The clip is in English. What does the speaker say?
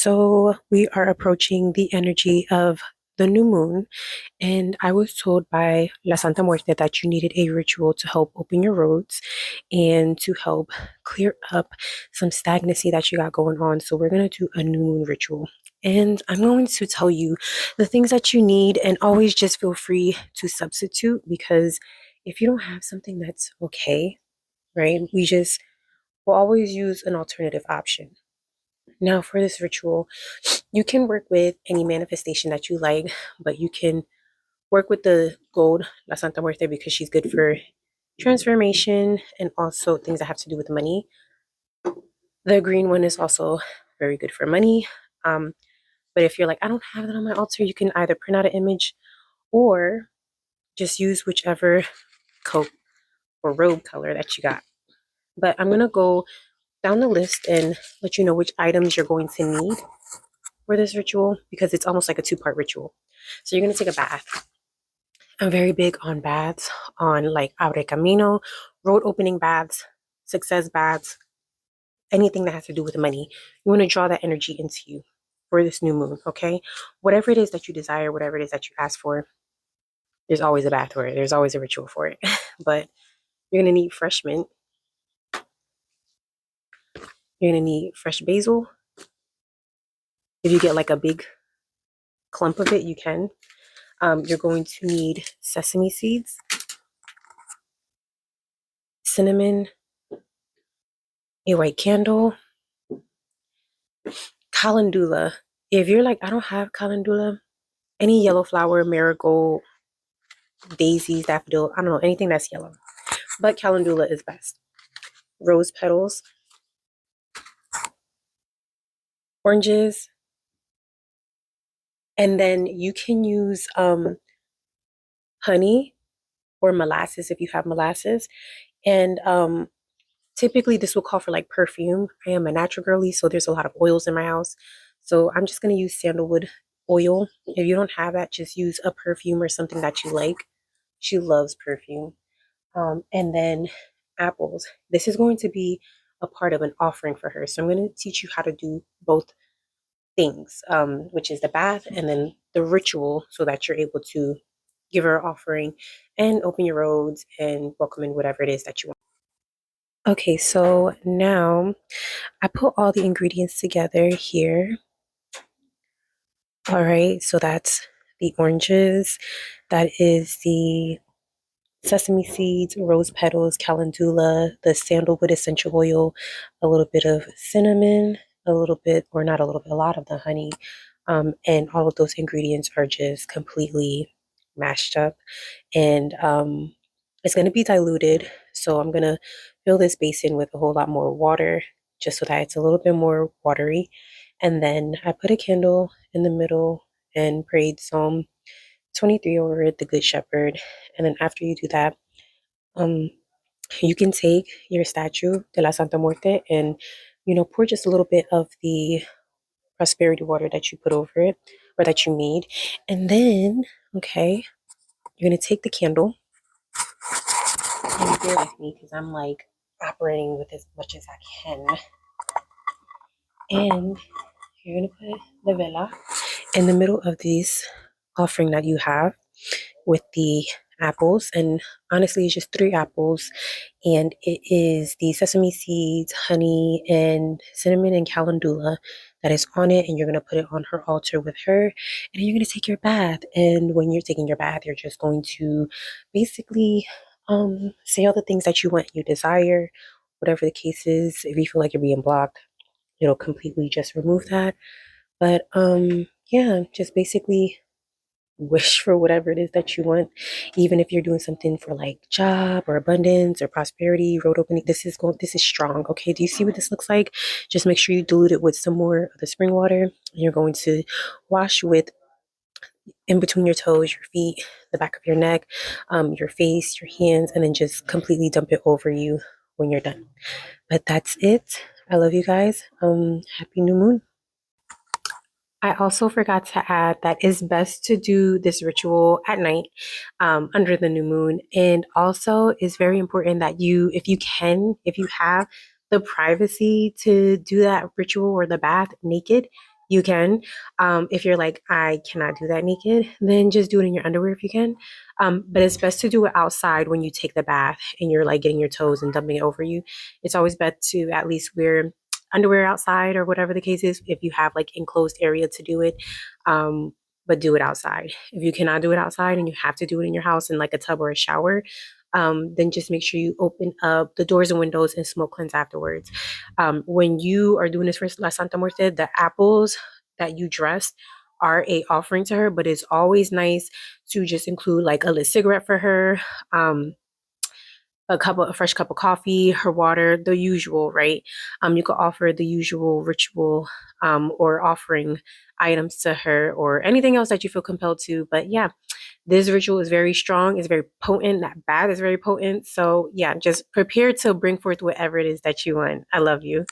So we are approaching the energy of the new moon, and I was told by La Santa Muerte that you needed a ritual to help open your roads and to help clear up some stagnancy that you got going on. So we're going to do a new moon ritual. And I'm going to tell you the things that you need, and always just feel free to substitute because if you don't have something that's okay, right, we'll always use an alternative option. Now, for this ritual, you can work with any manifestation that you like, but you can work with the gold, La Santa Muerte, because she's good for transformation and also things that have to do with money. The green one is also very good for money. But if you're like, I don't have that on my altar, you can either print out an image or just use whichever coat or robe color that you got. But I'm going to go down the list and let you know which items you're going to need for this ritual because it's almost like a two-part ritual. So you're going to take a bath. I'm very big on baths, on like Abre Camino, road opening baths, success baths, anything that has to do with money. You want to draw that energy into you for this new moon, okay? Whatever it is that you desire, whatever it is that you ask for, there's always a bath for it. There's always a ritual for it. But you're going to need fresh mint. You're going to need fresh basil. If you get like a big clump of it, you can. You're going to need sesame seeds, cinnamon, a white candle, calendula. If you're like, I don't have calendula, any yellow flower, marigold, daisies, daffodil, I don't know, anything that's yellow. But calendula is best. Rose petals, oranges, and then you can use honey or molasses if you have molasses. And typically this will call for like perfume. I am a natural girly, so there's a lot of oils in my house. So I'm just going to use sandalwood oil. If you don't have that, just use a perfume or something that you like. She loves perfume. And then apples. This is going to be a part of an offering for her. So I'm going to teach you how to do both things, which is the bath and then the ritual so that you're able to give her an offering and open your roads and welcome in whatever it is that you want. Okay, so now I put all the ingredients together here. All right, so that's the oranges, that is the sesame seeds, rose petals, calendula, the sandalwood essential oil, a little bit of cinnamon, a little bit, or not a little bit, a lot of the honey. And all of those ingredients are just completely mashed up. And it's going to be diluted. So I'm going to fill this basin with a whole lot more water just so that it's a little bit more watery. And then I put a candle in the middle and prayed Psalm 23 over it, the Good Shepherd. And then after you do that, um, you can take your statue de la Santa Muerte and, pour just a little bit of the prosperity water that you put over it or that you made. And then, okay, you're going to take the candle and bear with me because I'm like operating with as much as I can. And you're going to put the vela in the middle of this offering that you have with the apples. And honestly, it's just 3 apples. And it is the sesame seeds, honey, and cinnamon and calendula that is on it. And you're going to put it on her altar with her. And then you're going to take your bath. And when you're taking your bath, you're just going to basically say all the things that you want, you desire, whatever the case is. If you feel like you're being blocked, it'll completely just remove that. But yeah, just basically wish for whatever it is that you want, even if you're doing something for like job or abundance or prosperity, road opening. This is strong. Okay, do you see what this looks like? Just make sure you dilute it with some more of the spring water. You're going to wash with in between your toes, your feet, the back of your neck, your face, your hands, and then just completely dump it over you when you're done. But that's it. I love you guys. Happy new moon. I also forgot to add that it's best to do this ritual at night, under the new moon. And also, it's very important that if you have the privacy to do that ritual or the bath naked, you can. If you're like, I cannot do that naked, then just do it in your underwear if you can. But it's best to do it outside when you take the bath and you're like getting your toes and dumping it over you. It's always best to at least wear underwear outside or whatever the case is if you have like enclosed area to do it. But do it outside. If you cannot do it outside and you have to do it in your house in like a tub or a shower, then just make sure you open up the doors and windows and smoke cleanse afterwards. When you are doing this for La Santa Muerte, the apples that you dressed are a offering to her, but it's always nice to just include like a lit cigarette for her, a fresh cup of coffee, her water, the usual, right? You could offer the usual ritual or offering items to her or anything else that you feel compelled to. But yeah, this ritual is very strong, it's very potent. That bath is very potent. So yeah, just prepare to bring forth whatever it is that you want. I love you.